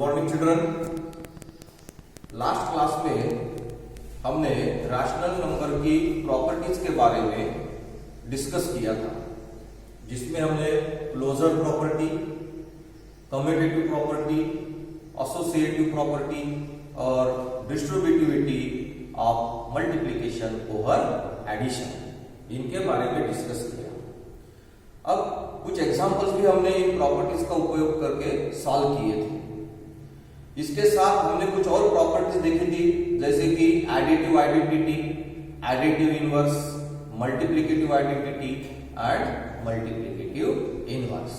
Morning children. Last class में हमने rational number की प्रॉपर्टीज के बारे में डिस्कस किया था, जिसमें हमने closure property, commutative property, associative property और distributivity of multiplication over addition, इनके बारे में डिस्कस किया। अब कुछ एग्जांपल्स भी हमने इन प्रॉपर्टीज का उपयोग करके सॉल्व किए थे। इसके साथ हमने कुछ और प्रॉपर्टीज देखी थी, जैसे कि additive identity, additive inverse, multiplicative identity and multiplicative inverse.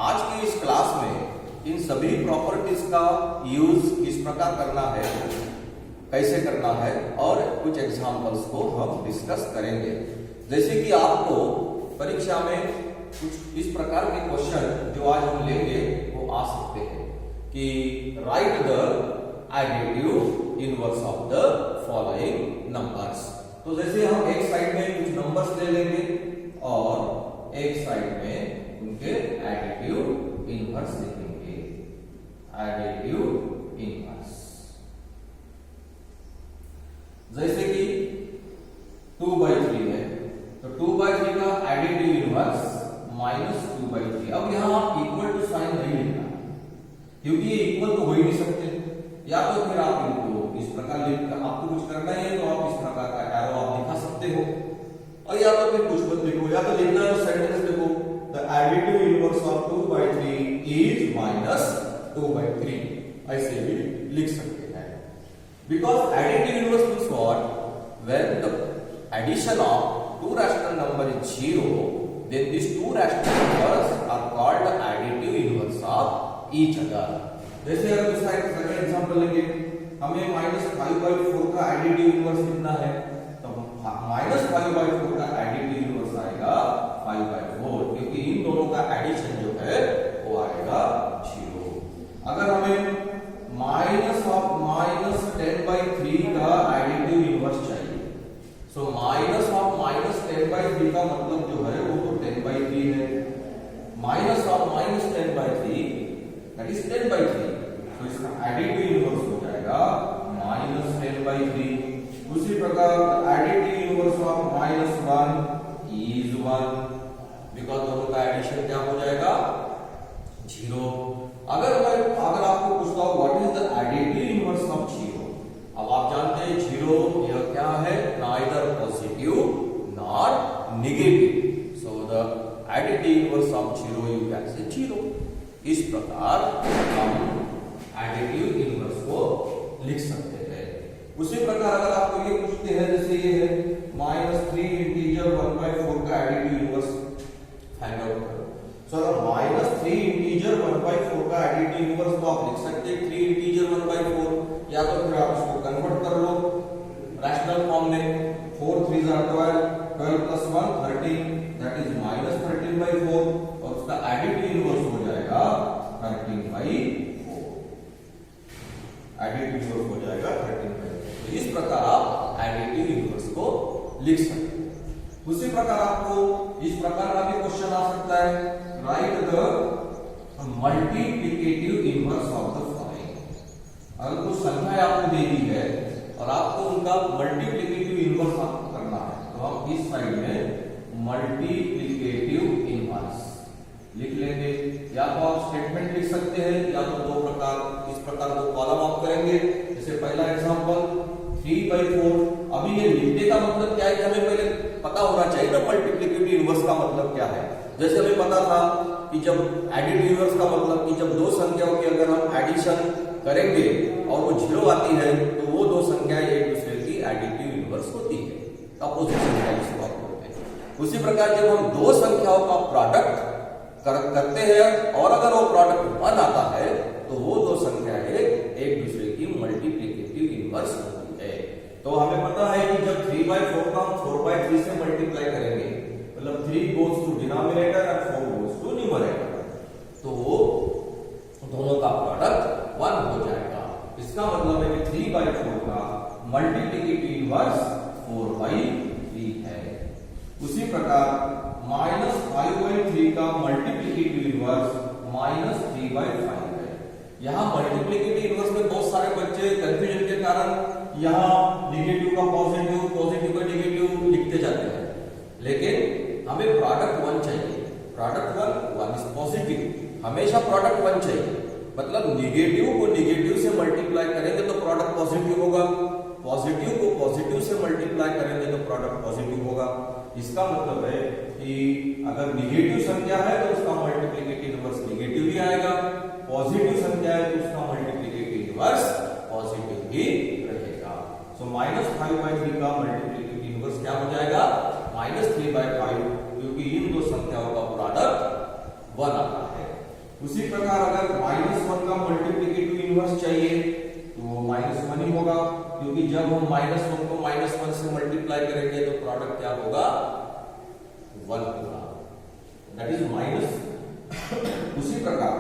आज की इस क्लास में इन सभी प्रॉपर्टीज का यूज किस प्रकार करना है, कैसे करना है, और कुछ एग्जांपल्स को हम डिस्कस करेंगे। जैसे कि आपको परीक्षा में कुछ इस प्रकार के क्वेश्चन जो आज हम लेंगे वो आ सकते हैं कि right the additive inverse of the following numbers. तो जैसे हम एक साइड में कुछ नंबर्स ले लेंगे और एक साइड में उनके एडिटिव इनवर्स लिखेंगे। एडिटिव इनवर्स जैसे कि 2/3 है, तो 2/3 का एडिटिव इनवर्स -2/3। अब यहां आप इक्वल टू साइन नहीं लिखना, क्योंकि ये इक्वल तो हो ही नहीं सकते। या तो फिर आप इनको इस प्रकार लिखकर आपको कुछ करना है तो आप इस प्रकार का एरो आप दिखा सकते हो, और या तो फिर कुछ मत लिखो, या तो लिखना है सेंटेंस लिखो, the additive inverse of 2/3 is -2/3, ऐसे भी लिख सकते हैं। Because additive inverse means what, when the addition of two rational number is 0, then these two rational numbers are called additive inverse of each other. जैसे अगर इसका एक सेकंड एग्जांपल लेंगे, हमें -5/4 का एडिटिव इनवर्स लिखना है, तो -5/4 का एडिटिव इनवर्स आएगा 5/4, क्योंकि इन दोनों का एडिशन जो है वो आएगा 0। अगर हमें -10/3 का एडिटिव इनवर्स चाहिए, so -10/3 का मतलब जो है वो तो 10/3 है। -10/3 that is 10/3, तो इसका एडिटिव इनवर्स हो जाएगा -10/3। उसी प्रकार additive inverse of -1 is 1, because दोनों का एडिशन क्या हो जाएगा 0। अगर आपको पूछता हो what is the additive inverse of 0, अब आप जानते हैं 0 यह क्या है, neither positive nor negative, so the additive inverse of 0 you can say 0। इस प्रकार हम एडिटिव इनवर्स को लिख सकते हैं। उसी प्रकार अगर आपको ये पूछते हैं, जैसे ये है -3 इंटीजर 1/4 का एडिटिव इनवर्स फाइंड आउट करो, सो -3 इंटीजर 1/4 का एडिटिव इनवर्स तो आप लिख सकते हैं 3 इंटीजर 1/4, या तो फिर आप इसको कन्वर्ट कर लो रैशनल फॉर्म में। 4 3 12, 12 + 1 13, दैट इज -13/4, और उसका एडिटिव इनवर्स हो जाएगा 13/4। एडिटिव इनवर्स हो जाएगा 13/4। तो इस प्रकार आप एडिटिव इनवर्स को लिख सकते हैं। उसी प्रकार आपको इस प्रकार का भी क्वेश्चन आ सकता है, right the multiplicative inverse of the following. अगर कुछ संख्या आपको दे दी है और आपको उनका मल्टीप्लिकेटिव इनवर्स आपको करना है, तो हम इस साइड में मल्टीप्लिकेटिव इनवर्स लिख लेंगे। या तो आप स्टेटमेंट लिख सकते हैं, या तो दो प्रकार इस प्रकार दो कॉलम आप करेंगे। जैसे पहला एग्जांपल 3/4। अभी ये लिखने का मतलब क्या है कि हमें पहले पता होना चाहिए ना मल्टीप्लिकेटिव इनवर्स का मतलब क्या है। जैसे हमें पता था कि जब एडिटिव इनवर्स का मतलब कि जब दो संख्याओं की अगर हम एडिशन करेंगे और वो 0 आती है, तो वो दो संख्याएं एक दूसरे की एडिटिव इनवर्स होती है, अपोजिट संख्या जिसको आप बोलते हैं। उसी प्रकार जब हम दो संख्याओं का प्रोडक्ट करते हैं और अगर वो प्रोडक्ट 1 आता है, तो वो दो संख्याएं एक दूसरे की मल्टीप्लिकेटिव इनवर्स होती है। तो हमें पता है कि जब 3/4 का हम 4/3 से मल्टीप्लाई करेंगे, मतलब 3 goes to denominator and 4 goes to numerator, तो वो दोनों का प्रोडक्ट 1 हो जाएगा। इसका मतलब है कि 3/4 का मल्टीप्लिकेटिव इनवर्स 4/3 है। उसी प्रकार -5/3 का मल्टीप्लिकेटिव इनवर्स -3/5 है। यहाँ मल्टीप्लिकेटिव इनवर्स में बहुत सारे बच्चे कंफ्यूजन के कारण यहाँ निगेटिव का पॉजिटिव, पॉजिटिव का निगेटिव लिखते जाते हैं, लेकिन हमें प्रोडक्ट वन चाहिए। प्रोडक्ट वन इज पॉजिटिव, हमेशा प्रोडक्ट वन चाहिए। मतलब निगेटिव को निगेटिव से मल्टीप्लाई करेंगे तो प्रोडक्ट पॉजिटिव होगा, पॉजिटिव को पॉजिटिव से मल्टीप्लाई करेंगे तो प्रोडक्ट पॉजिटिव होगा। इसका मतलब है कि अगर निगेटिव संख्या है तो उसका मल्टीप्लिकेटिव इनवर्स निगेटिव ही आएगा, पॉजिटिव संख्या है तो उसका मल्टीप्लिकेटिव इनवर्स पॉजिटिव ही रहेगा। सो -5/3 का मल्टीप्लिकेटिव इनवर्स क्या हो जाएगा? -3/5, क्योंकि इन दो संख्याओं का प्रोडक्ट 1 आता है। उसी प्रकार अगर -1 का मल्टीप्लिकेटिव इनवर्स चाहिए तो -1 ही होगा, क्योंकि जब हम -1 को -1 से मल्टीप्लाई करेंगे तो प्रोडक्ट क्या होगा? 1 होगा, दैट इज माइनस। उसी प्रकार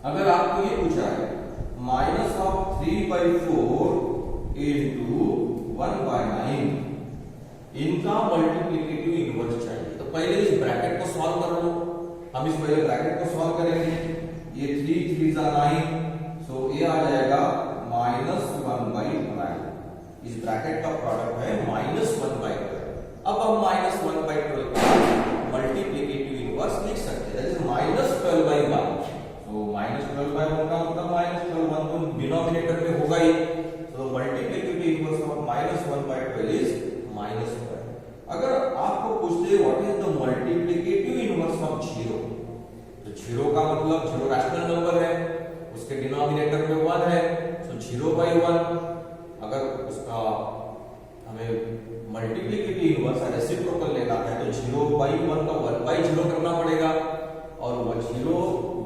अगर आपको ये पूछा है -3/4 into 1/9, इनका मल्टीप्लिकेटिव इनवर्स चाहिए, तो पहले इस ब्रैकेट को सॉल्व कर लो। हम इस पहले ब्रैकेट को सॉल्व करेंगे। ये 3 3 9, सो ये आ जाएगा -1/9। इस ब्रैकेट का प्रोडक्ट है -1/12। अब हम -1/12 का मल्टीप्लिकेटिव इनवर्स लिख सकते हैं, दैट इज -12/1। तो -12/1 का मतलब -12 तो डिनोमिनेटर में होगा ही, तो मल्टीप्लिकेटिव इनवर्स ऑफ -1/12 इज -12। अगर आपको पूछते what is the multiplicative inverse of 0, तो 0 का मतलब 0 रैशनल नंबर है, उसके डिनोमिनेटर में 1 है, तो 0/1। अगर उसका हमें मल्टीप्लिकेटिव इनवर्स रेसिप्रोकल लेना है तो 0/1 का 1/0 करना पड़ेगा, और वो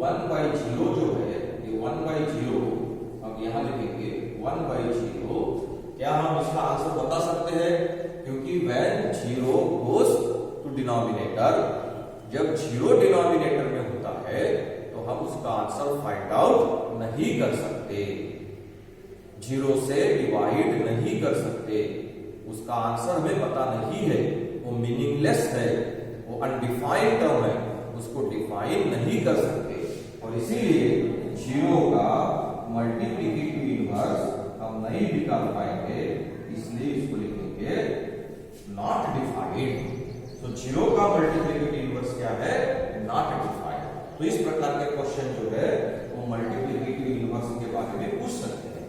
1/0 जो है ये 1/0, अब यहाँ लिखेंगे 1/0। क्या हम इसका आंसर बता सकते हैं? क्योंकि when 0 goes to डिनोमिनेटर, जब 0 डिनोमिनेटर में होता है तो हम उसका आंसर फाइंड आउट नहीं कर सकते, 0 से डिवाइड नहीं कर सकते, उसका आंसर हमें पता नहीं है, वो मीनिंगलेस है, वो अनडिफाइंड टर्म है, उसको डिफाइन नहीं कर सकते, और इसीलिए 0 का मल्टीप्लिकेटिव इनवर्स हम नहीं निकाल पाएंगे, इसलिए इसको लिखेंगे नॉट डिफाइंड। तो 0 का मल्टीप्लिकेटिव इनवर्स क्या है? Not defined. तो इस प्रकार के क्वेश्चन जो है वो मल्टीप्लिकेटिव इनवर्स के बारे में पूछ सकते हैं।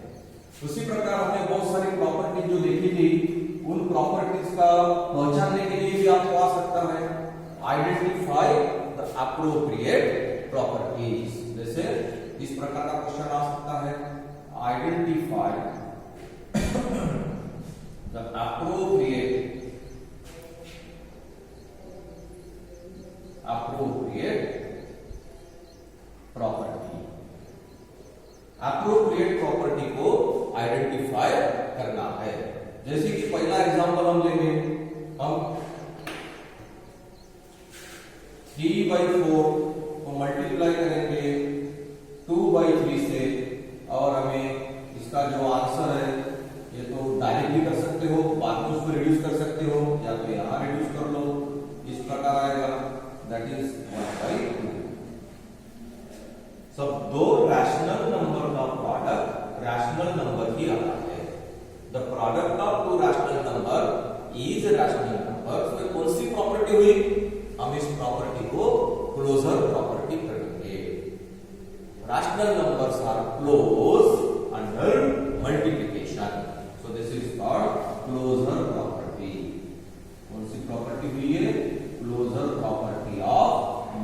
उसी प्रकार हमने बहुत सारी प्रॉपर्टी जो देखी थी, उन प्रॉपर्टीज का पहचानने के लिए भी आपको आ सकता है आइडेंटिफाई द एप्रोप्रिएट प्रॉपर्टीज। जैसे इस प्रकार का क्वेश्चन आ सकता है, identify the appropriate property. Appropriate property को आइडेंटिफाई करना है। जैसे कि पहला एग्जांपल हम लेंगे, हम 3/4 को मल्टीप्लाई करेंगे 2/3 से, और हमें इसका जो आंसर है ये तो डायरेक्टली कर सकते हो, बाद में उसको रिड्यूस कर सकते हो, या तो यहां रिड्यूस कर लो, इस प्रकार आएगा, दैट इज 1/2। सब दो रैशनल नंबर का प्रोडक्ट रैशनल नंबर ही आता है। The product of two rational number is rational number. उसमें कौन सी प्रॉपर्टी हुई? हम इस प्रॉपर्टी को क्लोजर प्रॉपर्टी करेंगे। Rational numbers are close under multiplication, so this is called closure property. कौन सी प्रॉपर्टी हुई है? Closure property of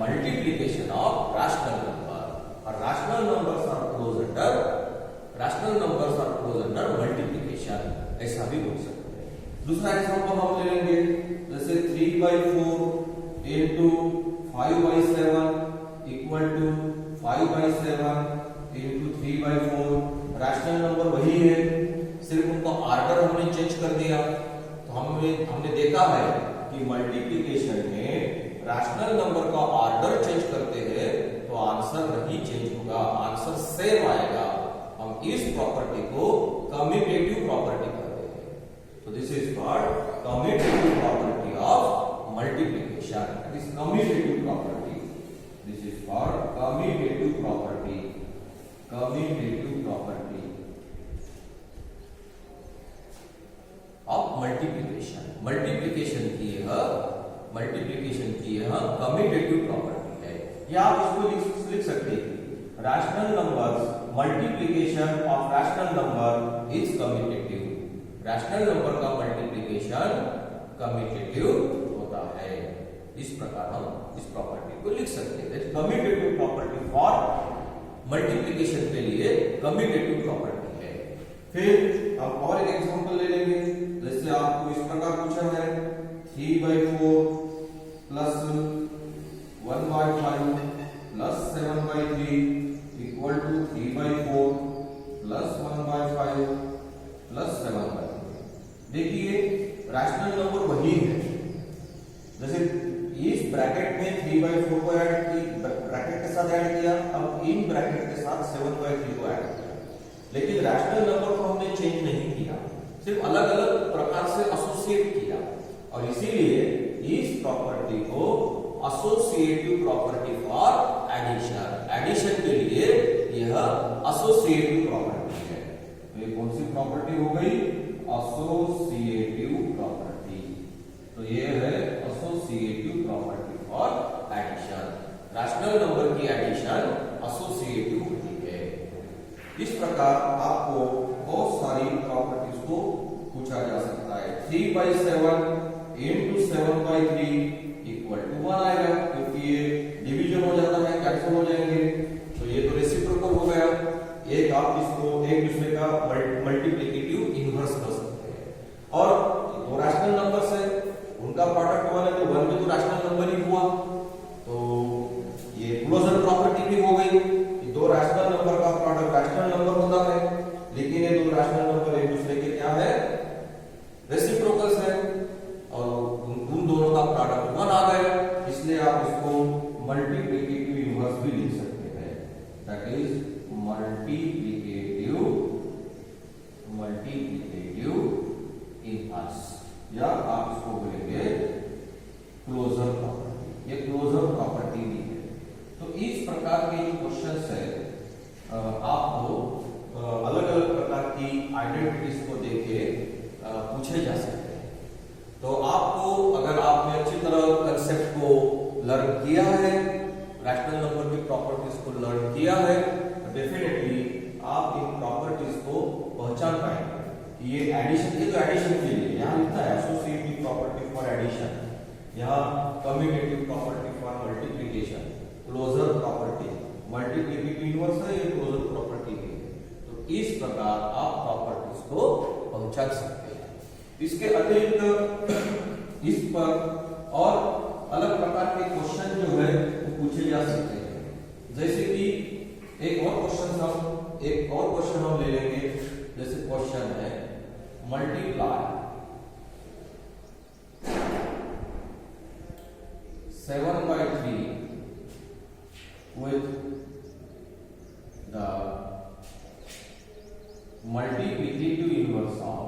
multiplication of rational number. और rational numbers are close under multiplication, ऐसा भी बोल सकते हैं। दूसरा एग्जांपल हम ले लेंगे, जैसे 3/4 into 5/7 equal to 5/7 into 3/4। Rational number वही है, सिर्फ उनका ऑर्डर हमने चेंज कर दिया। तो हमने देखा है कि मल्टीप्लिकेशन में रैशनल नंबर का ऑर्डर चेंज करते हैं तो आंसर नहीं चेंज होगा, आंसर सेम आएगा। हम इस प्रॉपर्टी को कम्यूटेटिव प्रॉपर्टी कहते हैं। तो this is called commutative property of multiplication. This commutative property, this is called commutative property. Commutative property of multiplication. Multiplication की यह कम्यूटेटिव प्रॉपर्टी है। या आप इसको लिख सकते हैं rational numbers multiplication of rational number is commutative. Rational number का मल्टीप्लिकेशन कम्यूटेटिव होता है। इस प्रकार हम इस प्रॉपर्टी को लिख सकते हैं। कम्यूटेटिव प्रॉपर्टी फॉर मल्टीप्लिकेशन के लिए कम्यूटेटिव प्रॉपर्टी है। फिर हम और एक एग्जांपल ले लेंगे। जैसे आपको इस प्रकार पूछा है 3/4 plus 1/5 plus 7/3 equal to 3/4 plus 1/5 plus 7/3। देखिए रैशनल नंबर वही है। जैसे इस ब्रैकेट में 3/4 को ब्रैकेट के साथ ऐड किया, अब इन ब्रैकेट के साथ 7/3 को ऐड किया, लेकिन रैशनल नंबर को हमने चेंज नहीं किया, सिर्फ अलग अलग प्रकार से एसोसिएट किया। और इसीलिए इस प्रॉपर्टी को associative property for addition. Addition के लिए यह एसोसिएटिव प्रॉपर्टी है। तो ये कौन सी प्रॉपर्टी हो गई? Associative property. तो ये है associative property for addition. Rational number की एडिशन एसोसिएटिव होती है। इस प्रकार आपको बहुत सारी प्रॉपर्टीज को पूछा जा सकता है। 3/7 into 7/3 इक्वल टू 1 आएगा, क्योंकि ये डिवीजन हो जाता है, कैंसिल हो जाएंगे। तो ये तो रेसिप्रोकल हो गया। एक आप इसको एक दूसरे का मल्टीप्लिकेटिव इनवर्स कर सकते हैं। और दो रैशनल नंबर्स है, उनका प्रोडक्ट 1 है, तो 1 में तो रैशनल नंबर ही हुआ, तो ये क्लोजर प्रॉपर्टी भी हो गई। दो रैशनल नंबर का प्रोडक्ट रैशनल नंबर होता है, लेकिन ये दो रैशनल नंबर एक दूसरे के क्या है? रेसिप्रोकल्स है, और उन दोनों का प्रोडक्ट 1 आ गया, इसलिए आप इसको मल्टीप्लिकेटिव इनवर्स भी लिख सकते हैं। दैट इज मल्टीप्लिकेटिव इनवर्स, या आप इसको बोलेंगे क्लोजर प्रॉपर्टी। ये क्लोजर प्रॉपर्टी भी है। तो इस प्रकार के जो क्वेश्चंस है, आपको अलग अलग प्रकार की आइडेंटिटीज को देके पूछे जा सकते हैं। तो आपको, अगर आपने अच्छी तरह कंसेप्ट को लर्न किया है, रैशनल नंबर की प्रॉपर्टीज को लर्न किया है, तो डेफिनेटली आप इन प्रॉपर्टीज को पहचान पाएंगे कि ये एडिशन, ये तो एडिशन के लिए यहाँ लिखा है एसोसिएटिव प्रॉपर्टी फॉर एडिशन, यहाँ commutative property for multiplication, closure property, multiplicative inverse है, ये क्लोजर प्रॉपर्टी है। तो इस प्रकार आप प्रॉपर्टीज को पहचान सकते हैं। इसके अतिरिक्त इस पर और अलग प्रकार के क्वेश्चन जो है वो पूछे जा सकते हैं। जैसे कि एक और क्वेश्चन हम ले लेंगे। जैसे क्वेश्चन है multiply 7/3 with the multiplicative inverse of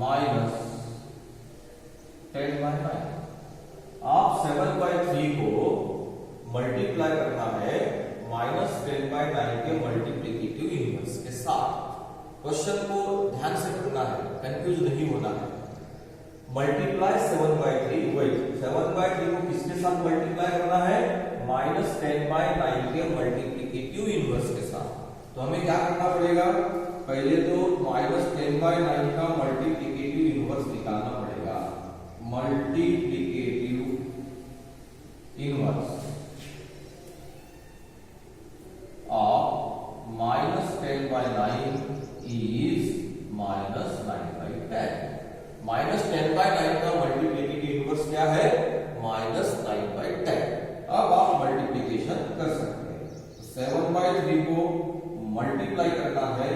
minus 10/9। आप 7/3 को मल्टीप्लाई करना है -10/9 के मल्टीप्लिकेटिव इनवर्स के साथ। क्वेश्चन को ध्यान से पढ़ना है, कंफ्यूज नहीं होना है। मल्टीप्लाई 7/3 विद 7/3 को किसके साथ मल्टीप्लाई करना है? -10/9 के मल्टीप्लिकेटिव इनवर्स के साथ। तो हमें क्या करना पड़ेगा? पहले तो -10/9 का मल्टीप्लिकेटिव इनवर्स निकालना पड़ेगा। Multiplicative inverse of -10/9 is -9/10। -10/9 का मल्टीप्लिकेटिव इनवर्स क्या है? -9/10। अब आप मल्टीप्लिकेशन कर सकते हैं। 7/3 को मल्टीप्लाई करना है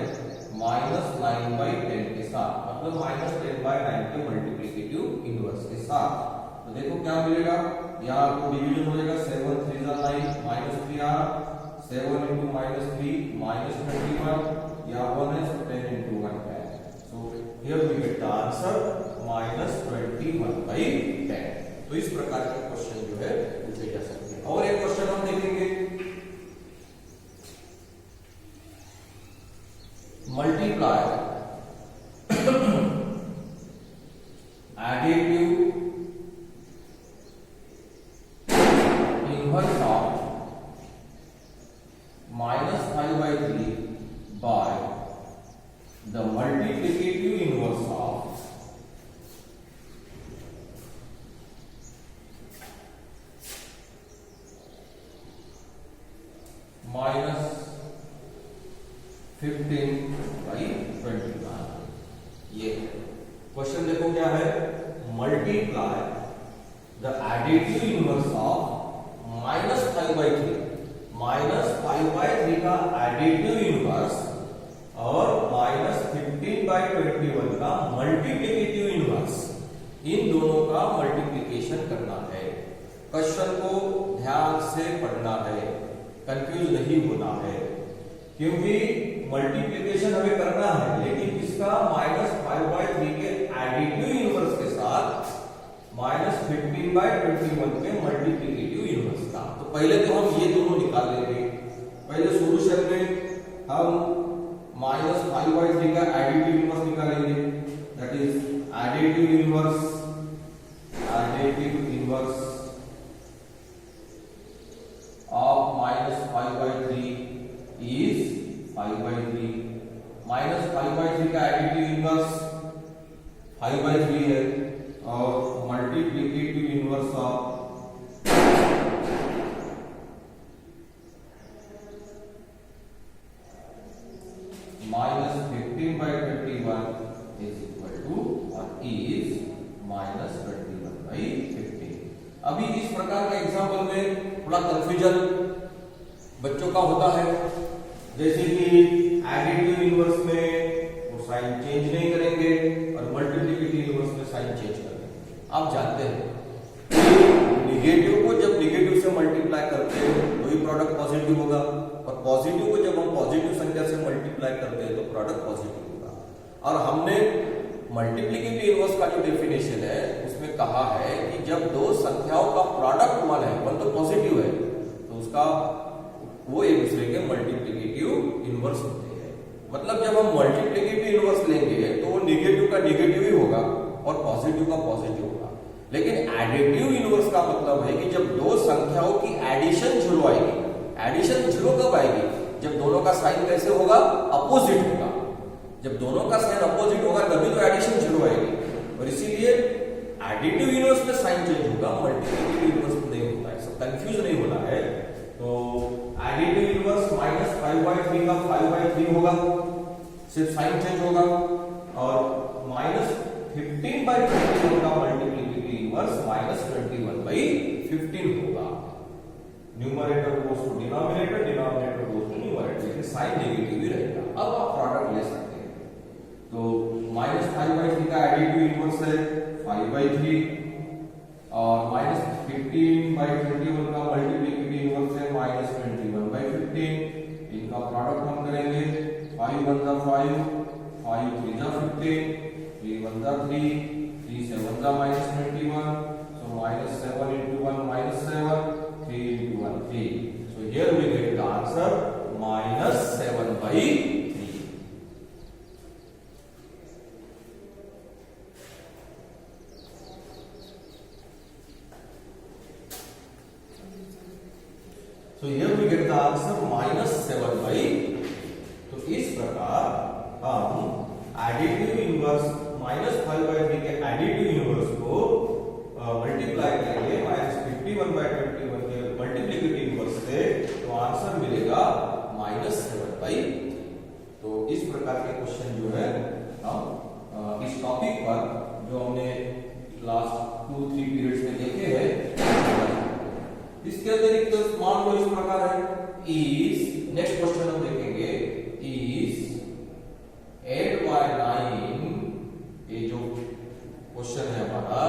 -9/10 के साथ, मतलब -10/9 के मल्टीप्लिकेटिव इनवर्स के साथ। तो देखो क्या मिलेगा, यहाँ तो डिवीजन हो जाएगा, 7 3 9 -3 7 into -3 -21, यहाँ 1 is 10 into 1 10। So here we get the answer -21/10। तो इस प्रकार के क्वेश्चन जो है पूछे जा सकते हैं। और एक क्वेश्चन हम देखेंगे, multiply additive inverse of -5/3 by the multiplicative inverse of -15/21। ये क्वेश्चन देखो क्या है, multiply the additive inverse of -5/3, -5/3 का एडिटिव इनवर्स और -15/21 का मल्टीप्लिकेटिव इनवर्स, इन दोनों का मल्टीप्लिकेशन करना है। क्वेश्चन को ध्यान से पढ़ना है, कंफ्यूज नहीं होना है, क्योंकि मल्टीप्लिकेशन हमें करना है, लेकिन इसका -5/3 के एडिटिव इनवर्स के साथ -15/21 के मल्टीप्लिकेटिव इनवर्स का। तो पहले तो हम ये दोनों निकाल लेंगे। पहले सॉल्यूशन में हम -5/3 का एडिटिव इनवर्स निकालेंगे, that is additive inverse of -5/3 is 5/3। -5/3 का एडिटिव इनवर्स 5/3 है, और multiplicative inverse of -15/21 is equal to और is -21/15। अभी इस प्रकार के एग्जाम्पल में थोड़ा कंफ्यूजन बच्चों का होता है, जैसे कि एडिटिव इनवर्स में वो साइन चेंज नहीं करेंगे और मल्टीप्लिकेटिव इनवर्स में साइन चेंज करेंगे। आप जानते हैं निगेटिव को जब निगेटिव से मल्टीप्लाई करते हैं वही प्रोडक्ट पॉजिटिव होगा, और पॉजिटिव को जब हम पॉजिटिव संख्या से मल्टीप्लाई करते हैं तो प्रोडक्ट पॉजिटिव होगा। और हमने मल्टीप्लिकेटिव इनवर्स का जो डेफिनेशन है उसमें कहा है कि जब दो संख्याओं का प्रोडक्ट 1 है, 1 तो पॉजिटिव है, तो उसका वो एक दूसरे के मल्टीप्लिकेटिव इनवर्स होते हैं। मतलब जब हम मल्टीप्लिकेटिव इनवर्स लेंगे तो वो निगेटिव का निगेटिव ही होगा और पॉजिटिव का पॉजिटिव होगा। लेकिन एडिटिव इनवर्स का मतलब है कि जब दो संख्याओं की एडिशन 0 आएगी, एडिशन 0 कब आएगी, जब दोनों का साइन कैसे होगा, अपोजिट होगा। जब दोनों का साइन अपोजिट होगा तभी तो एडिशन 0 आएगी, और इसीलिए एडिटिव इनवर्स में साइन चेंज होगा, मल्टीप्लिकेटिव इनवर्स में नहीं होता है। सब कंफ्यूज नहीं होना है। तो एडिटिव इनवर्स -5/3 का 5/3 होगा, सिर्फ साइन चेंज होगा, और -15/21 का मल्टीप्लिकेटिव इनवर्स -21/15 होगा। Numerator goes to denominator, denominator goes to numerator, लेकिन साइन नेगेटिव ही रहेगा। अब आप प्रोडक्ट ले सकते हैं। तो -5/3 का एडिटिव इनवर्स है 5/3, और -15/21 का मल्टीप्लिकेटिव इनवर्स है -21/15। इनका प्रोडक्ट हम करेंगे, 5 1 जा 5, 5 3 जा 15, 3 1 जा 3, 3 7 जा -21, so -7 into 1 -7, 3 into 1 3. So here we get the answer -7/3. So here we get the answer -7/3. तो इस प्रकार हम एडिटिव इनवर्स -5/3 के एडिटिव इनवर्स को मल्टीप्लाई करेंगे -51/21 के मल्टीप्लिकेटिव इनवर्स से, तो आंसर मिलेगा -7/3। तो इस प्रकार के क्वेश्चन जो है हम इस टॉपिक पर जो हमने लास्ट 2-3 पीरियड्स में देखे हैं। इसके अतिरिक्त मान लो इस प्रकार है, इज नेक्स्ट क्वेश्चन हम देखेंगे, इज 8/9, ये जो क्वेश्चन है हमारा,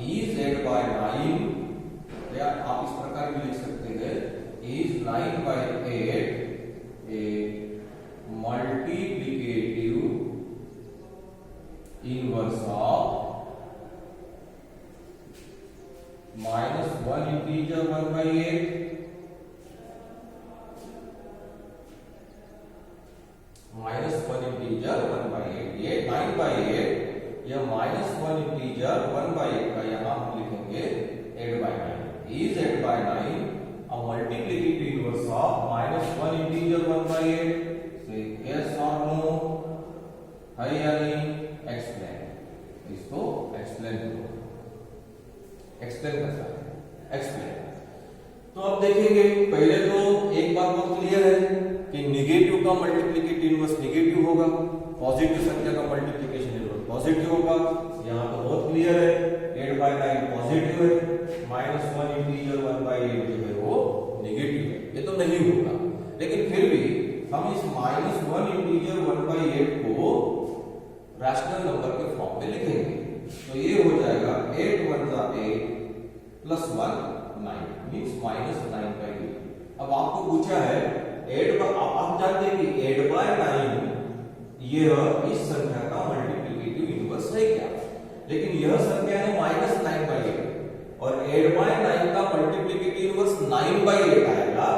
इज 8/9, या आप इस प्रकार भी लिख सकते हैं, is 9/8 A multiplicative inverse of -1 integer 1/8 -1 integer 1/8, ये 9/8, यह -1 इंटीजर 1/8 का यहां हम लिखेंगे 8/9 is 8/9 a multiplicative inverse of -1 integer 1/8. Say yes or no, है या नहीं? एक्सप्लेन, इसको एक्सप्लेन करो, एक्सप्लेन करना है, एक्सप्लेन। तो अब देखेंगे, पहले तो एक बात बहुत क्लियर है कि निगेटिव का मल्टीप्लिकेटिव इनवर्स निगेटिव होगा, पॉजिटिव संख्या का मल्टीप्लिकेशन इनवर्स पॉजिटिव होगा। यहाँ तो बहुत क्लियर है, 8/9 पॉजिटिव है, -1 इंटीजर 1/8 जो है वो निगेटिव है, ये तो नहीं होगा। लेकिन फिर भी हम इस -1 इंटीजर 1/8 को रैशनल नंबर के फॉर्म में लिखेंगे, तो ये हो जाएगा 8 × 8 + 1 9 मींस -9/8। अब आपको पूछा है 8 आप जानते हैं कि 8/9 यह इस संख्या का मल्टीप्लिकेटिव इनवर्स है क्या, लेकिन यह संख्या है -9/8 और 8/9 का मल्टीप्लिकेटिव इनवर्स 9/8 आएगा।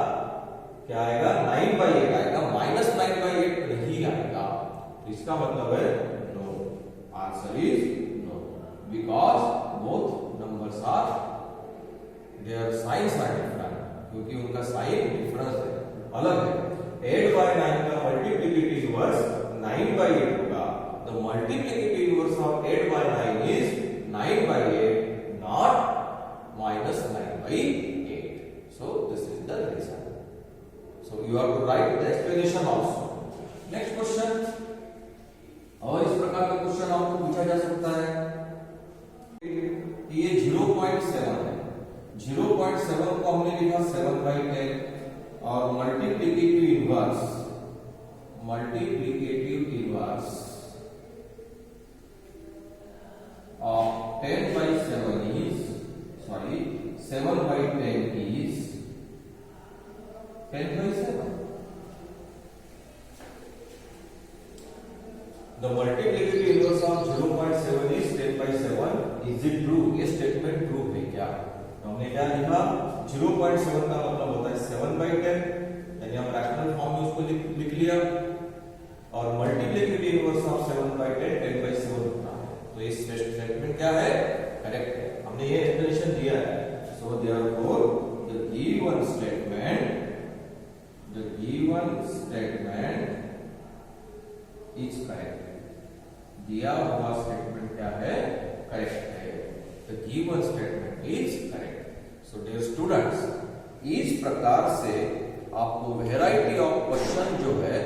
क्या आएगा? 9/8 आएगा, -9/8 नहीं आएगा। इसका मतलब है no, answer is no, because both numbers are their signs are different, क्योंकि उनका साइन डिफरेंस है, अलग है। 8/9 का मल्टीप्लिकेटिव इनवर्स 9/8 होगा। The multiplicative inverse of 8/9 is 9/8, not -9/8. So this is the reason. So you have to write the explanation also. Next question. और इस प्रकार का क्वेश्चन आपको पूछा जा सकता है। ये 0.7 है, 0.7 को हमने लिखा 7/10 और multiplicative inverse of 10/7 is 7/10 is 10/7. The multiplicative inverse of 0.7 is 10/7. Is it true? ये स्टेटमेंट ट्रू है क्या? तो हमने क्या लिखा? 0.7 का मतलब होता है 7/10, यानी हम रैशनल फॉर्म में उसको लिख लिया, और मल्टीप्लिकेटिव इनवर्स ऑफ 7/10 10/7 होता है। तो इस स्टेटमेंट क्या है? करेक्ट है, हमने ये एक्सप्लेनेशन दिया है। So therefore the given statement is correct. दिया हुआ स्टेटमेंट क्या है? करेक्ट है। The given statement is correct. So dear students, इस प्रकार से आपको वैरायटी ऑफ क्वेश्चन जो है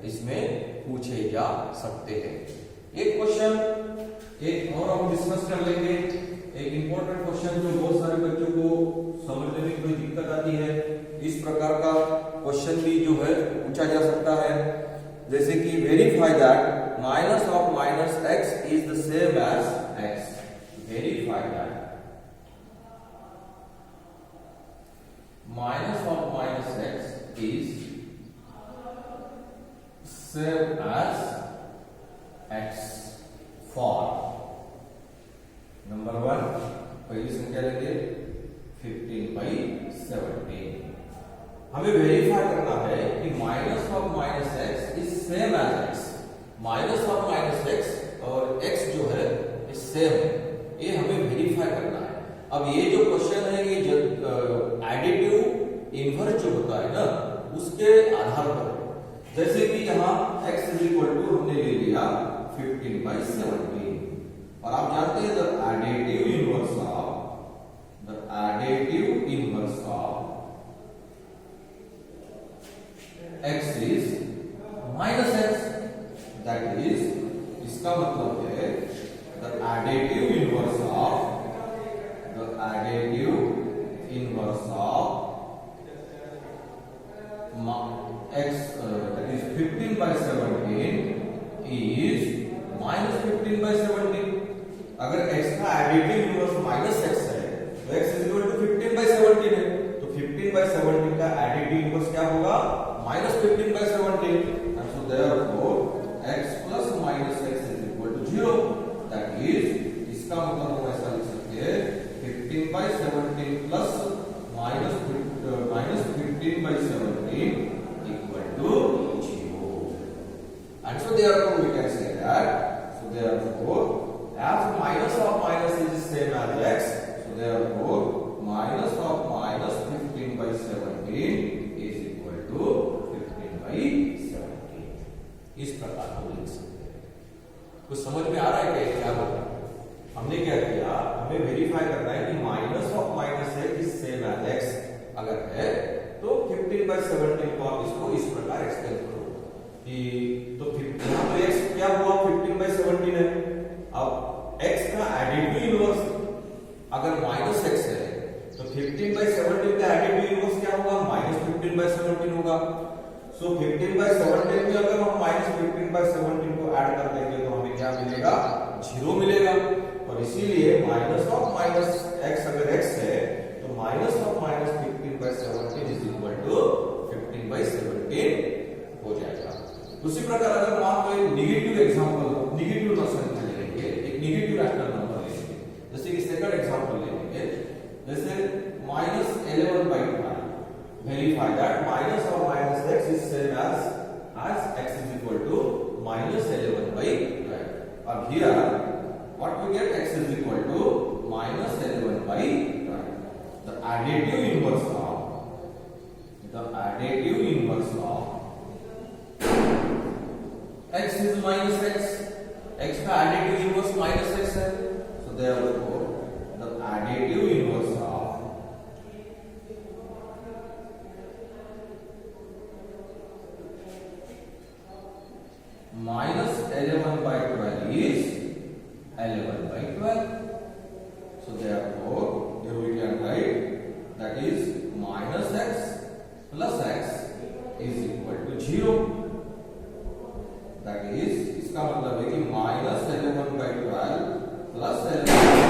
इसमें पूछे जा सकते हैं। एक क्वेश्चन एक और हम डिस्कस कर लेंगे, एक इंपॉर्टेंट क्वेश्चन जो बहुत सारे बच्चों को समझने में कोई दिक्कत आती है। इस प्रकार का क्वेश्चन भी जो है पूछा जा सकता है, जैसे कि verify that minus of -x is the same as x। Verify that minus of -x is same as x for number 1 पहली संख्या लेंगे 15/17। हमें वेरीफाई करना है कि minus of -x is same as x। Minus of -x और x जो है इज सेम, ये हमें वेरीफाई करना है। अब ये जो क्वेश्चन है ये एडिटिव इनवर्स जो होता है ना, उसके आधार पर, जैसे कि यहाँ x हमने ले लिया 15/17, और आप जानते हैं the additive inverse of x is -x, that is, इसका मतलब है the additive inverse of x that is 15/17 is -15/17। अगर x का additive inverse 15/17 plus minus 15/17 equal to 0. And so therefore we can say that, so therefore as minus of minus is same as x, so therefore minus of minus 15/17 is equal to 15/17. इस प्रकार को लिख सकते हैं। कुछ समझ में आ रहा है क्या होगा? हमने क्या किया, हमें वेरीफाई करना है कि माइनस ऑफ माइनस है इज सेम एज एक्स अगर है तो 15/17 को आप इसको इस प्रकार एक्सपेंड करो कि तो यहाँ तो x क्या हुआ 15/17 है। अब x का एडिटिव इनवर्स अगर माइनस x है तो 15/17 का एडिटिव इनवर्स क्या होगा, माइनस 15/17 होगा। सो 15/17 में अगर हम माइनस 15/17 को ऐड कर देंगे तो हमें क्या मिलेगा, 0 मिलेगा। और इसीलिए माइनस ऑफ माइनस x अगर x है तो minus of minus 15/17 is equal to 15/17 हो जाएगा। उसी प्रकार अगर मान लो एक नेगेटिव एग्जांपल, नेगेटिव संख्या ले लेंगे, एक नेगेटिव रैशनल नंबर लेंगे, जैसे कि सेकंड एग्जांपल ले लेंगे, जैसे -11/12, verify that minus of minus x is same as x is equal to -11/12। अब here what we get, x is equal to -11/12. The additive inverse of x is minus x. x का additive inverse minus x है, so therefore the additive inverse of -11/12 is 11/12. So therefore here we can write that is minus x plus x is equal to 0. That is इसका मतलब है कि -11/12 plus 11/12